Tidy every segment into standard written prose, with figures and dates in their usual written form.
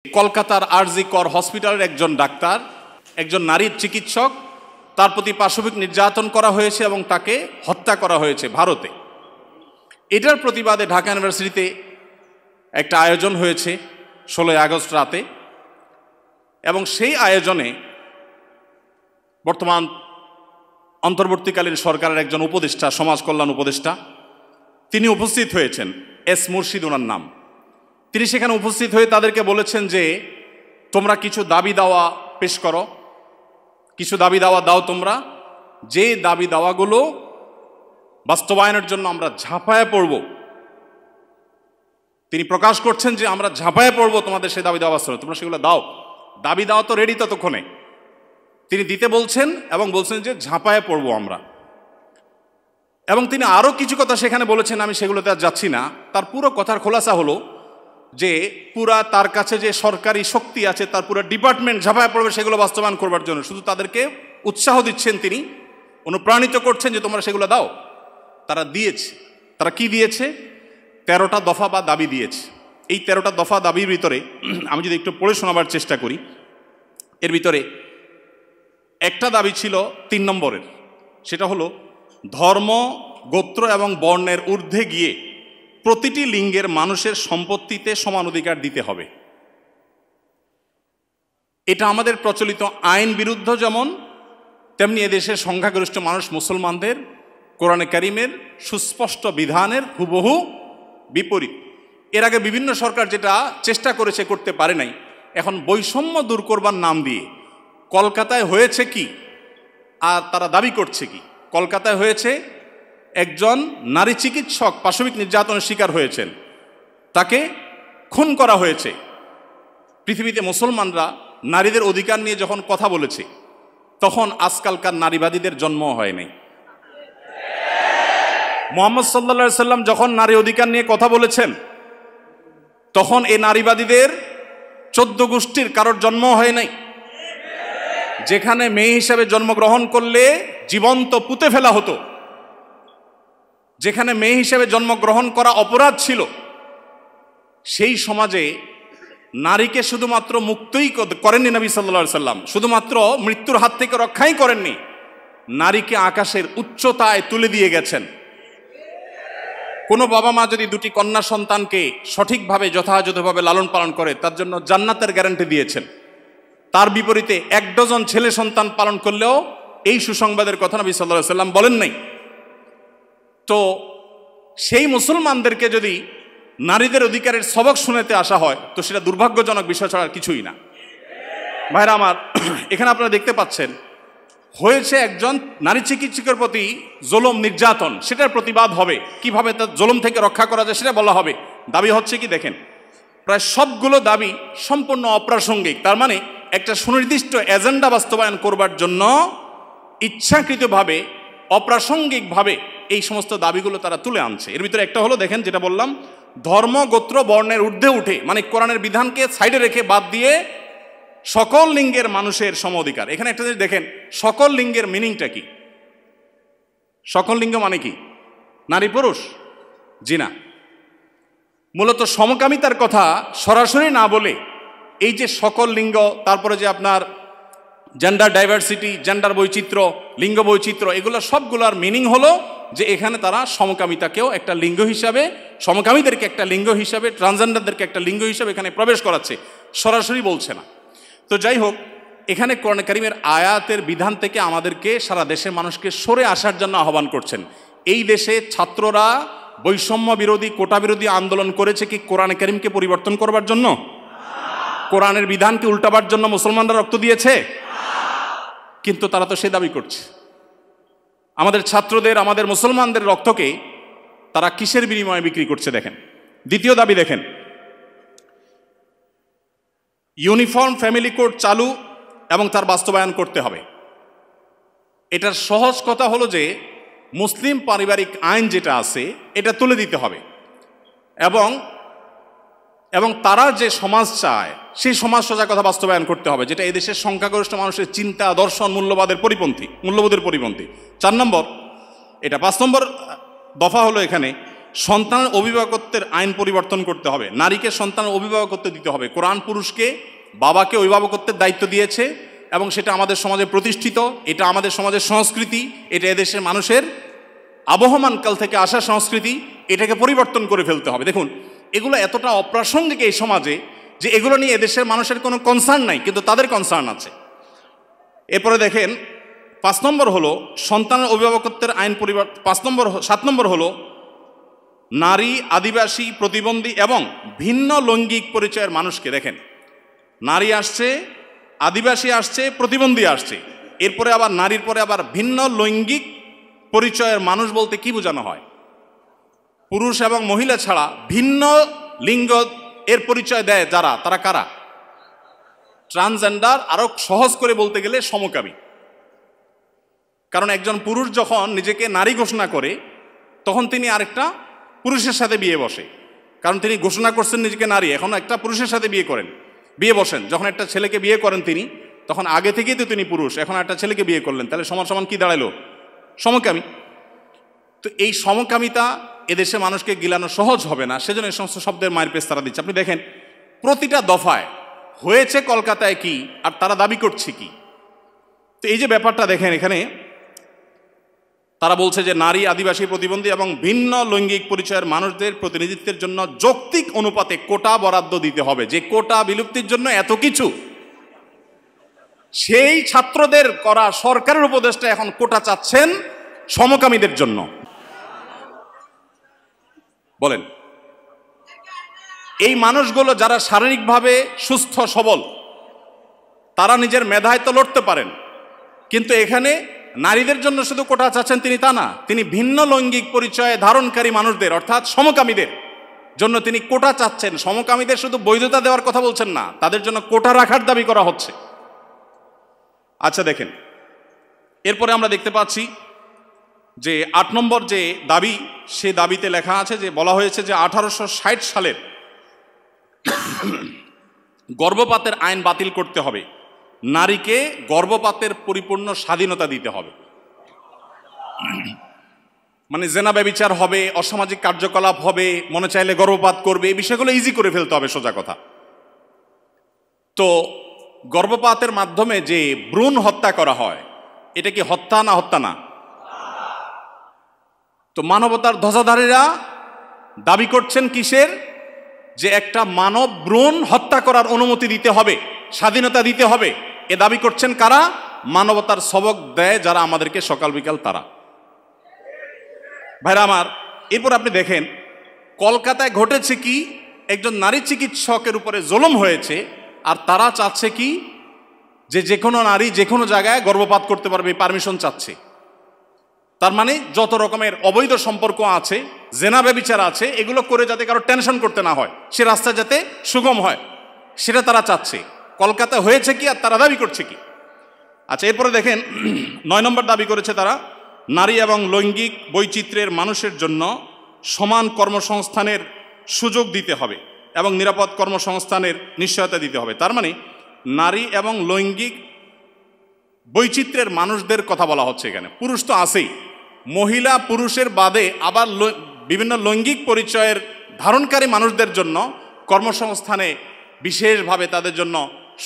কলকাতার আরজি কর হসপিটালের একজন ডাক্তার, একজন নারীর চিকিৎসক, তার প্রতি পাশবিক নির্যাতন করা হয়েছে এবং তাকে হত্যা করা হয়েছে ভারতে। এটার প্রতিবাদে ঢাকা ইউনিভার্সিটিতে একটা আয়োজন হয়েছে 16 আগস্ট রাতে, এবং সেই আয়োজনে বর্তমান অন্তর্বর্তীকালীন সরকারের একজন উপদেষ্টা, সমাজ কল্যাণ উপদেষ্টা, তিনি উপস্থিত হয়েছেন। এস মুর্শিদ ওনার নাম। তিনি সেখানে উপস্থিত হয়ে তাদেরকে বলেছেন যে তোমরা কিছু দাবি দাওয়া পেশ করো, কিছু দাবি দাওয়া দাও তোমরা, যে দাবি দাওয়াগুলো বাস্তবায়নের জন্য আমরা ঝাঁপায়ে পড়ব। তিনি প্রকাশ করছেন যে আমরা ঝাঁপায়ে পড়ব তোমাদের সেই দাবি দাওয়া বাস্তবায়ন, তোমরা সেগুলো দাও। দাবি দাওয়া তো রেডি ততক্ষণে, তিনি দিতে বলছেন এবং বলছেন যে ঝাঁপায়ে পড়ব আমরা। এবং তিনি আরও কিছু কথা সেখানে বলেছেন, আমি সেগুলোতে আর যাচ্ছি না। তার পুরো কথার খোলাসা হলো যে পুরা তার কাছে যে সরকারি শক্তি আছে, তার পুরো ডিপার্টমেন্ট ঝাঁপায়ে পড়বে সেগুলো বাস্তবায়ন করবার জন্য। শুধু তাদেরকে উৎসাহ দিচ্ছেন, তিনি অনুপ্রাণিত করছেন যে তোমরা সেগুলো দাও। তারা দিয়েছে। তারা কি দিয়েছে? 13টা দফা বা দাবি দিয়েছে। এই 13টা দফা দাবির ভিতরে আমি যদি একটু পড়ে শোনাবার চেষ্টা করি, এর ভিতরে একটা দাবি ছিল 3 নম্বরের, সেটা হলো ধর্ম, গোত্র এবং বর্ণের ঊর্ধ্বে গিয়ে প্রতিটি লিঙ্গের মানুষের সম্পত্তিতে সমান অধিকার দিতে হবে। এটা আমাদের প্রচলিত আইন বিরুদ্ধ যেমন, তেমনি এদেশের সংখ্যাগরিষ্ঠ মানুষ মুসলমানদের কোরআনে কারিমের সুস্পষ্ট বিধানের হুবহু বিপরীত। এর আগে বিভিন্ন সরকার যেটা চেষ্টা করেছে, করতে পারে নাই। এখন বৈষম্য দূর করবার নাম দিয়ে কলকাতায় হয়েছে কি, আর তারা দাবি করছে কি? কলকাতায় হয়েছে একজন নারী চিকিৎসক পাশবিক নির্যাতনের শিকার হয়েছেন, তাকে খুন করা হয়েছে। পৃথিবীতে মুসলমানরা নারীদের অধিকার নিয়ে যখন কথা বলেছে, তখন আজকালকার নারীবাদীদের জন্ম হয় নাই। মুহাম্মদ সাল্লাল্লাহু আলাইহি সাল্লাম যখন নারী অধিকার নিয়ে কথা বলেছেন, তখন এই নারীবাদীদের 14 গোষ্ঠীর কারোর জন্ম হয় নাই। যেখানে মেয়ে হিসাবে জন্মগ্রহণ করলে জীবন্ত পুঁতে ফেলা হতো, যেখানে মেয়ে হিসেবে জন্মগ্রহণ করা অপরাধ ছিল, সেই সমাজে নারীকে শুধুমাত্র মুক্তই করেননি নবী সাল্লাল্লাহু আলাইহি সাল্লাম, শুধুমাত্র মৃত্যুর হাত থেকে রক্ষাই করেননি, নারীকে আকাশের উচ্চতায় তুলে দিয়ে গেছেন। কোনো বাবা মা যদি 2টি কন্যা সন্তানকে সঠিকভাবে যথাযথভাবে লালন পালন করে, তার জন্য জান্নাতের গ্যারান্টি দিয়েছেন। তার বিপরীতে 1 ডজন ছেলে সন্তান পালন করলেও এই সুসংবাদের কথা নবী সাল্লাল্লাহু আলাইহি সাল্লাম বলেন নাই। তো সেই মুসলমানদেরকে যদি নারীদের অধিকারের সবক শুনাতে আসা হয়, তো সেটা দুর্ভাগ্যজনক বিষয় ছাড়া কিছুই না। ভাইরা আমার, এখানে আপনারা দেখতে পাচ্ছেন হয়েছে একজন নারী চিকিৎসকের প্রতি জুলুম নির্যাতন, সেটার প্রতিবাদ হবে, কিভাবে তার জুলুম থেকে রক্ষা করা যায় সেটা বলা হবে। দাবি হচ্ছে কি দেখেন, প্রায় সবগুলো দাবি সম্পূর্ণ অপ্রাসঙ্গিক। তার মানে একটা সুনির্দিষ্ট এজেন্ডা বাস্তবায়ন করবার জন্য ইচ্ছাকৃতভাবে অপ্রাসঙ্গিকভাবে এই সমস্ত দাবিগুলো তারা তুলে আনছে। এর ভিতরে একটা হলো, দেখেন যেটা বললাম, ধর্ম, গোত্র, বর্ণের ঊর্ধ্বে উঠে, মানে কোরআনের বিধানকে সাইডে রেখে বাদ দিয়ে সকল লিঙ্গের মানুষের সম অধিকার। এখানে একটা জিনিস দেখেন, সকল লিঙ্গের মিনিংটা কি? সকল লিঙ্গ মানে কি? নারী পুরুষ? জি না। মূলত সমকামিতার কথা সরাসরি না বলে এই যে সকল লিঙ্গ, তারপরে যে আপনার জেন্ডার ডাইভার্সিটি, জেন্ডার বৈচিত্র্য, লিঙ্গ বৈচিত্র্য, এগুলো সবগুলোর মিনিং হলো যে এখানে তারা সমকামিতাকেও একটা লিঙ্গ হিসাবে, সমকামীদেরকে একটা লিঙ্গ হিসাবে, ট্রান্সজেন্ডারদেরকে একটা লিঙ্গ হিসাবে এখানে প্রবেশ করাচ্ছে, সরাসরি বলছে না। তো যাই হোক, এখানে কোরআন কারীমের আয়াতের বিধান থেকে আমাদেরকে, সারা দেশের মানুষকে সরে আসার জন্য আহ্বান করছেন। এই দেশে ছাত্ররা বৈষম্য বিরোধী, কোটা বিরোধী আন্দোলন করেছে কি কোরআন কারীমকে পরিবর্তন করবার জন্য? কোরআনের বিধানকে উল্টাবার জন্য মুসলমানরা রক্ত দিয়েছে? কিন্তু তারা তো সে দাবি করছে। আমাদের ছাত্রদের, আমাদের মুসলমানদের রক্তকে তারা কিসের বিনিময়ে বিক্রি করছে দেখেন। দ্বিতীয় দাবি দেখেন, ইউনিফর্ম ফ্যামিলি কোড চালু এবং তার বাস্তবায়ন করতে হবে। এটার সহজ কথা হলো যে মুসলিম পারিবারিক আইন যেটা আছে এটা তুলে দিতে হবে, এবং তারা যে সমাজ চায় সেই সমাজ সোজা কথা বাস্তবায়ন করতে হবে, যেটা এদেশের সংখ্যাগরিষ্ঠ মানুষের চিন্তা, দর্শন, মূল্যবোধের পরিপন্থী। 4 নম্বর এটা। 5 নম্বর দফা হলো এখানে সন্তানের অভিভাবকত্বের আইন পরিবর্তন করতে হবে, নারীকে সন্তানের অভিভাবকত্ব দিতে হবে। কোরআন পুরুষকে বাবাকে অভিভাবকত্বের দায়িত্ব দিয়েছে এবং সেটা আমাদের সমাজে প্রতিষ্ঠিত, এটা আমাদের সমাজের সংস্কৃতি, এটা এদেশের মানুষের আবহমানকাল থেকে আসা সংস্কৃতি, এটাকে পরিবর্তন করে ফেলতে হবে। দেখুন, এগুলো এতটা অপ্রাসঙ্গিক এই সমাজে যে এগুলো নিয়ে এদেশের মানুষের কোনো কনসার্ন নাই, কিন্তু তাদের কনসার্ন আছে। এরপরে দেখেন 5 নম্বর হলো সন্তানের অভিভাবকত্বের আইন পরিবর্তন। 7 নম্বর হলো নারী, আদিবাসী, প্রতিবন্ধী এবং ভিন্ন লৈঙ্গিক পরিচয়ের মানুষকে, দেখেন নারী আসছে, আদিবাসী আসছে, প্রতিবন্ধী আসছে, এরপরে আবার নারীর পরে আবার ভিন্ন লৈঙ্গিক পরিচয়ের মানুষ বলতে কি বোঝানো হয়? পুরুষ এবং মহিলা ছাড়া ভিন্ন লিঙ্গ এর পরিচয় দেয় যারা, তারা কারা? ট্রান্সজেন্ডার, আরো সহজ করে বলতে গেলে সমকামী। কারণ একজন পুরুষ যখন নিজেকে নারী ঘোষণা করে তখন তিনি আরেকটা পুরুষের সাথে বিয়ে বসে, কারণ তিনি ঘোষণা করছেন নিজেকে নারী, এখন একটা পুরুষের সাথে বিয়ে বসেন। যখন একটা ছেলেকে বিয়ে করেন তিনি, তখন আগে থেকেই তো তিনি পুরুষ, এখন একটা ছেলেকে বিয়ে করলেন, তাহলে সমান সমান কি দাঁড়ালো? সমকামী। তো এই সমকামিতা এদেশে মানুষকে গিলানো সহজ হবে না, সেজন্য এই সমস্ত শব্দের মায়ের পেশ তারা দিচ্ছে। আপনি দেখেন প্রতিটা দফায় হয়েছে কলকাতায় কি আর তারা দাবি করছে কি। তো এই যে ব্যাপারটা দেখেন, এখানে তারা বলছে যে নারী, আদিবাসী, প্রতিবন্ধী এবং ভিন্ন লৈঙ্গিক পরিচয়ের মানুষদের প্রতিনিধিত্বের জন্য যৌক্তিক অনুপাতে কোটা বরাদ্দ দিতে হবে। যে কোটা বিলুপ্তির জন্য এত কিছু, সেই ছাত্রদের করা সরকারের উপদেষ্টা এখন কোটা চাচ্ছেন সমকামীদের জন্য। বলেন, এই মানুষগুলো যারা শারীরিকভাবে সুস্থ সবল, তারা নিজের মেধায় তো লড়তে পারেন, কিন্তু এখানে নারীদের জন্য শুধু কোটা চাচ্ছেন তিনি তা না, তিনি ভিন্ন লৈঙ্গিক পরিচয় ধারণকারী মানুষদের অর্থাৎ সমকামীদের জন্য তিনি কোটা চাচ্ছেন। সমকামীদের শুধু বৈধতা দেওয়ার কথা বলছেন না, তাদের জন্য কোটা রাখার দাবি করা হচ্ছে। আচ্ছা দেখেন, এরপরে আমরা দেখতে পাচ্ছি যে 8 নম্বর যে দাবি, সে দাবিতে লেখা আছে যে বলা হয়েছে যে 1860 সালের গর্ভপাতের আইন বাতিল করতে হবে, নারীকে গর্ভপাতের পরিপূর্ণ স্বাধীনতা দিতে হবে। মানে জেনা ব্যভিচার হবে, অসামাজিক কার্যকলাপ হবে, মনে চাইলে গর্ভপাত করবে, এই বিষয়গুলো ইজি করে ফেলতে হবে, সোজা কথা। তো গর্ভপাতের মাধ্যমে যে ভ্রূণ হত্যা করা হয়, এটা কি হত্যা না? হত্যা না? তো মানবতার ধ্বজাধারীরা দাবি করছেন কিসের? যে একটা মানব ভ্রূণ হত্যা করার অনুমতি দিতে হবে, স্বাধীনতা দিতে হবে। এ দাবি করছেন কারা? মানবতার সবক দেয় যারা আমাদেরকে সকাল বিকাল, তারা। ভাইরা আমার, এরপর আপনি দেখেন কলকাতায় ঘটেছে কি, একজন নারী চিকিৎসকের উপরে জুলুম হয়েছে, আর তারা চাচ্ছে কি যে কোনো নারী যে কোনো জায়গায় গর্ভপাত করতে পারবে, পারমিশন চাচ্ছে। তার মানে যত রকমের অবৈধ সম্পর্ক আছে, জেনা ব্যভিচার আছে, এগুলো করে যাতে কারো টেনশন করতে না হয়, সে রাস্তা যাতে সুগম হয়, সেটা তারা চাচ্ছে। কলকাতা হয়েছে কি আর তারা দাবি করছে কি? আচ্ছা, এরপরে দেখেন 9 নম্বর দাবি করেছে তারা, নারী এবং লৈঙ্গিক বৈচিত্র্যের মানুষের জন্য সমান কর্মসংস্থানের সুযোগ দিতে হবে এবং নিরাপদ কর্মসংস্থানের নিশ্চয়তা দিতে হবে। তার মানে নারী এবং লৈঙ্গিক বৈচিত্র্যের মানুষদের কথা বলা হচ্ছে এখানে। পুরুষ তো আছেই, মহিলা পুরুষের বাদে আবার বিভিন্ন লৈঙ্গিক পরিচয়ের ধারণকারী মানুষদের জন্য কর্মসংস্থানে বিশেষভাবে তাদের জন্য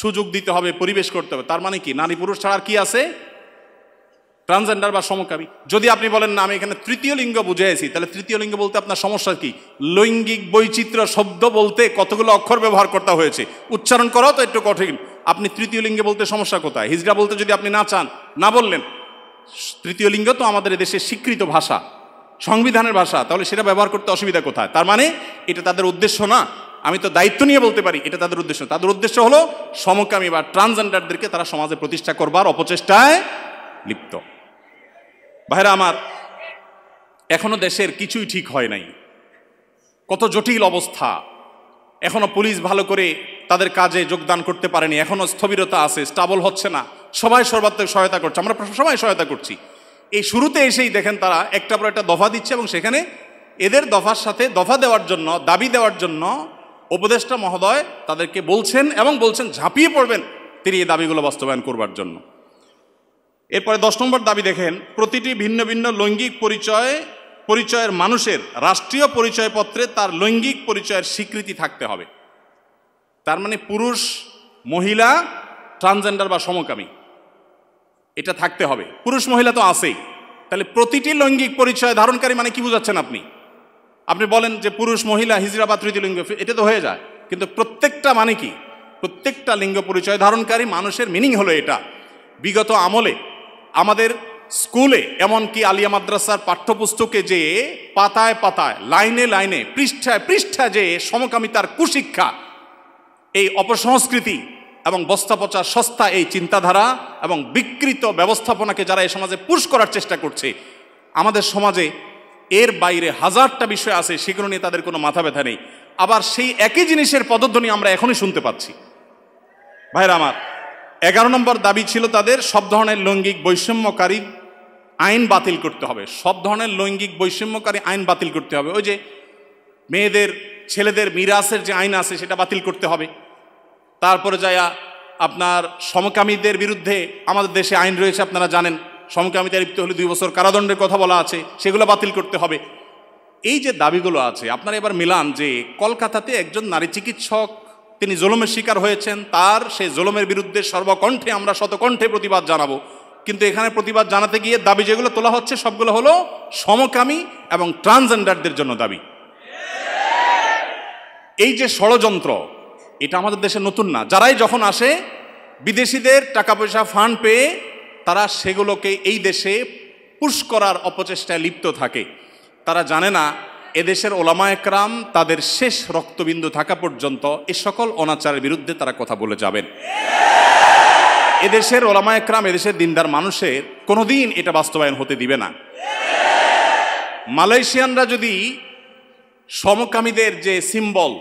সুযোগ দিতে হবে, পরিবেশ করতে হবে। তার মানে কি নারী পুরুষ ছাড়া কি আছে? ট্রান্সজেন্ডার বা সমকামী। যদি আপনি বলেন না আমি এখানে তৃতীয় লিঙ্গ বুঝেছি, তাহলে তৃতীয় লিঙ্গ বলতে আপনার সমস্যা কি? লৈঙ্গিক বৈচিত্র্য শব্দ বলতে কতগুলো অক্ষর ব্যবহার করতে হয়েছে, উচ্চারণ করাও তো একটু কঠিন। আপনি তৃতীয় লিঙ্গে বলতে সমস্যা কোথায়? হিজড়া বলতে যদি আপনি না চান, না বললেন। তৃতীয় লিঙ্গ তো আমাদের দেশের স্বীকৃত ভাষা, সংবিধানের ভাষা, তাহলে সেটা ব্যবহার করতে অসুবিধা কোথায়? তার মানে এটা তাদের উদ্দেশ্য না। আমি তো দায়িত্ব নিয়ে বলতে পারি এটা তাদের উদ্দেশ্য। তাদের উদ্দেশ্য হলো সমকামী বা ট্রান্সজেন্ডারদেরকে তারা সমাজে প্রতিষ্ঠা করবার অপচেষ্টায় লিপ্ত। ভাইরা আমার, এখনো দেশের কিছুই ঠিক হয় নাই, কত জটিল অবস্থা। এখনো পুলিশ ভালো করে তাদের কাজে যোগদান করতে পারেনি, এখনো স্থবিরতা আছে, স্টাবল হচ্ছে না। সবাই সর্বাত্মক সহায়তা করছে, আমরা সবাই সহায়তা করছি। এই শুরুতে এসেই দেখেন তারা একটা পর একটা দফা দিচ্ছে এবং সেখানে এদের দফার সাথে দফা দেওয়ার জন্য, দাবি দেওয়ার জন্য উপদেষ্টা মহোদয় তাদেরকে বলছেন এবং বলছেন ঝাঁপিয়ে পড়বেন তিনি এই দাবিগুলো বাস্তবায়ন করবার জন্য। এরপরে 10 নম্বর দাবি দেখেন, প্রতিটি ভিন্ন ভিন্ন লৈঙ্গিক পরিচয় পরিচয়ের মানুষের রাষ্ট্রীয় পরিচয়পত্রে তার লৈঙ্গিক পরিচয়ের স্বীকৃতি থাকতে হবে। তার মানে পুরুষ, মহিলা, ট্রান্সজেন্ডার বা সমকামী এটা থাকতে হবে। পুরুষ মহিলা তো আছেই, তাহলে প্রতিটি লৈঙ্গিক পরিচয় ধারণকারী মানে কি বুঝাচ্ছেন আপনি? আপনি বলেন যে পুরুষ, মহিলা, হিজড়া বা তৃতীয় লিঙ্গ, এটা তো হয়ে যায়, কিন্তু প্রত্যেকটা মানে কি? প্রত্যেকটা লিঙ্গ পরিচয় ধারণকারী মানুষের মিনিং হলো এটা। বিগত আমলে আমাদের স্কুলে, এমনকি আলিয়া মাদ্রাসার পাঠ্যপুস্তকে যে পাতায় পাতায়, লাইনে লাইনে, পৃষ্ঠায় পৃষ্ঠায় যে সমকামিতার কুশিক্ষা, এই অপসংস্কৃতি এবং বস্তাপচা সস্তা এই চিন্তাধারা এবং বিকৃত ব্যবস্থাপনাকে যারা এই সমাজে পুশ করার চেষ্টা করছে, আমাদের সমাজে এর বাইরে হাজারটা বিষয় আছে, সেগুলো নিয়ে তাদের কোনো মাথা ব্যথা নেই। আবার সেই একই জিনিসের পদধ্বনি আমরা এখনই শুনতে পাচ্ছি। ভাইরা আমার, 11 নম্বর দাবি ছিল তাদের, সব ধরনের লৈঙ্গিক বৈষম্যকারী আইন বাতিল করতে হবে। সব ধরনের লৈঙ্গিক বৈষম্যকারী আইন বাতিল করতে হবে। ওই যে মেয়েদের, ছেলেদের মিরাসের যে আইন আছে সেটা বাতিল করতে হবে। তারপরে যায়া আপনার সমকামীদের বিরুদ্ধে আমাদের দেশে আইন রয়েছে, আপনারা জানেন, সমকামিতা লিপ্ত হলে 2 বছর কারাদণ্ডের কথা বলা আছে, সেগুলো বাতিল করতে হবে। এই যে দাবিগুলো আছে, আপনারা এবার মিলান যে কলকাতাতে একজন নারী চিকিৎসক, তিনি জুলুমের শিকার হয়েছেন, তার সেই জুলুমের বিরুদ্ধে সর্বকণ্ঠে আমরা শতকণ্ঠে প্রতিবাদ জানাবো, কিন্তু এখানে প্রতিবাদ জানাতে গিয়ে দাবি যেগুলো তোলা হচ্ছে সবগুলো হলো সমকামী এবং ট্রান্সজেন্ডারদের জন্য দাবি। এই যে ষড়যন্ত্র, এটা আমাদের দেশে নতুন না। যারাই যখন আসে, বিদেশিদের টাকা পয়সা ফান্ড পেয়ে তারা সেগুলোকে এই দেশে পুশ করার অপচেষ্টায় লিপ্ত থাকে। তারা জানে না এদেশের ওলামা একরাম তাদের শেষ রক্তবিন্দু থাকা পর্যন্ত এ সকল অনাচারের বিরুদ্ধে তারা কথা বলে যাবেন। এদেশের ওলামা একরাম, এদেশের দিনদার মানুষের কোনোদিন এটা বাস্তবায়ন হতে দিবে না। মালয়েশিয়ানরা যদি সমকামীদের যে সিম্বল,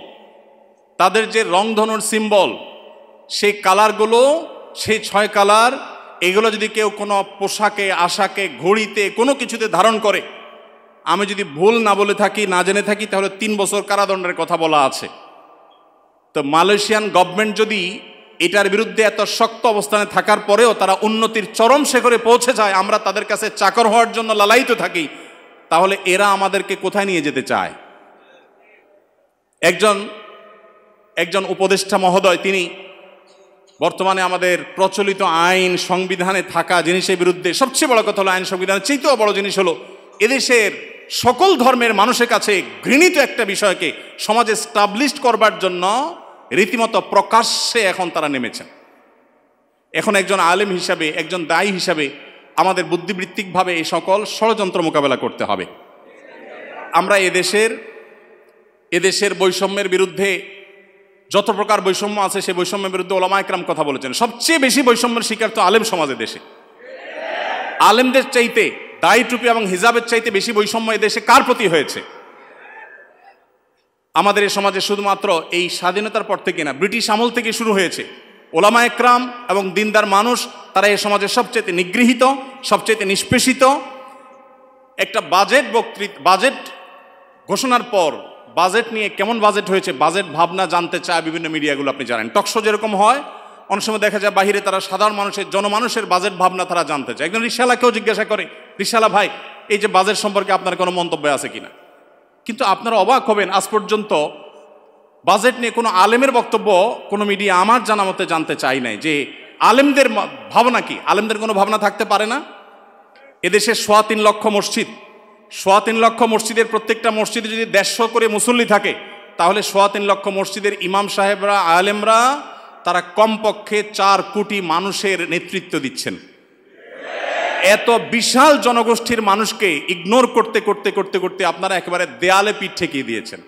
তাদের যে রংধনুর সিম্বল, সেই কালারগুলো, সেই 6 কালার, এগুলো যদি কেউ কোনো পোশাকে, আশাকে, ঘড়িতে, কোনো কিছুতে ধারণ করে, আমি যদি ভুল না বলে থাকি, না জেনে থাকি, তাহলে 3 বছর কারাদণ্ডের কথা বলা আছে। তো মালয়েশিয়ান গভর্নমেন্ট যদি এটার বিরুদ্ধে এত শক্ত অবস্থানে থাকার পরেও তারা উন্নতির চরম শিখরে পৌঁছে যায়, আমরা তাদের কাছে চাকর হওয়ার জন্য লালায়িত থাকি, তাহলে এরা আমাদেরকে কোথায় নিয়ে যেতে চায়? একজন উপদেষ্টা মহোদয়, তিনি বর্তমানে আমাদের প্রচলিত আইন সংবিধানে থাকা জিনিসের বিরুদ্ধে, সবচেয়ে বড় কথা হলো আইন সংবিধানের চেয়েও বড় জিনিস হলো এদেশের সকল ধর্মের মানুষের কাছে ঘৃণিত একটা বিষয়কে সমাজে স্টাবলিশড করবার জন্য রীতিমতো প্রকাশ্যে এখন তারা নেমেছেন। এখন একজন আলেম হিসাবে, একজন দায়ী হিসাবে আমাদের বুদ্ধিবৃত্তিকভাবে এই সকল ষড়যন্ত্র মোকাবেলা করতে হবে। আমরা এদেশের বৈষম্যের বিরুদ্ধে, যত প্রকার বৈষম্য আছে সেই বৈষম্যের বিরুদ্ধে ওলামা একরাম কথা বলেছেন। সবচেয়ে বেশি বৈষম্যের শিকার তো আলেম সমাজের দেশে। আলেমদের চাইতে, দাড়ি টুপি এবং হিজাবের চাইতে বেশি বৈষম্য এদেশে কার প্রতি হয়েছে? আমাদের এই সমাজে শুধুমাত্র এই স্বাধীনতার পর থেকে না, ব্রিটিশ আমল থেকে শুরু হয়েছে। ওলামা একরাম এবং দিনদার মানুষ, তারা এই সমাজে সবচেয়ে নিগৃহীত, সবচেয়ে নিষ্পেষিত। একটা বাজেট ঘোষণার পর বাজেট নিয়ে কেমন বাজেট হয়েছে, বাজেট ভাবনা জানতে চায় বিভিন্ন মিডিয়াগুলো, আপনি জানেন। টকশো যেরকম হয়, অনেক সময় দেখা যায় বাহিরে তারা সাধারণ মানুষের, জনমানুষের বাজেট ভাবনা তারা জানতে চায়। একজন রিকশাওয়ালাকেও জিজ্ঞাসা করে, রিকশাওয়ালা ভাই, এই যে বাজেট সম্পর্কে আপনার কোনো মন্তব্য আছে কিনা? কিন্তু আপনারা অবাক হবেন, আজ পর্যন্ত বাজেট নিয়ে কোনো আলেমের বক্তব্য কোনো মিডিয়া আমার জানা মতে জানতে চাই নাই, যে আলেমদের ভাবনা কি। আলেমদের কোনো ভাবনা থাকতে পারে না? এদেশে 3.25 লক্ষ মসজিদ, 3.25 লক্ষ মসজিদের প্রত্যেকটা মসজিদে যদি 150 করে মুসল্লি থাকে, তাহলে 3.25 লক্ষ মসজিদের ইমাম সাহেবরা, আলেমরা, তারা কমপক্ষে 4 কোটি মানুষের নেতৃত্ব দিচ্ছেন। এত বিশাল জনগোষ্ঠীর মানুষকে ইগনোর করতে করতে করতে করতে আপনারা একেবারে দেয়ালে পিঠ ঠেকিয়ে দিয়েছেন।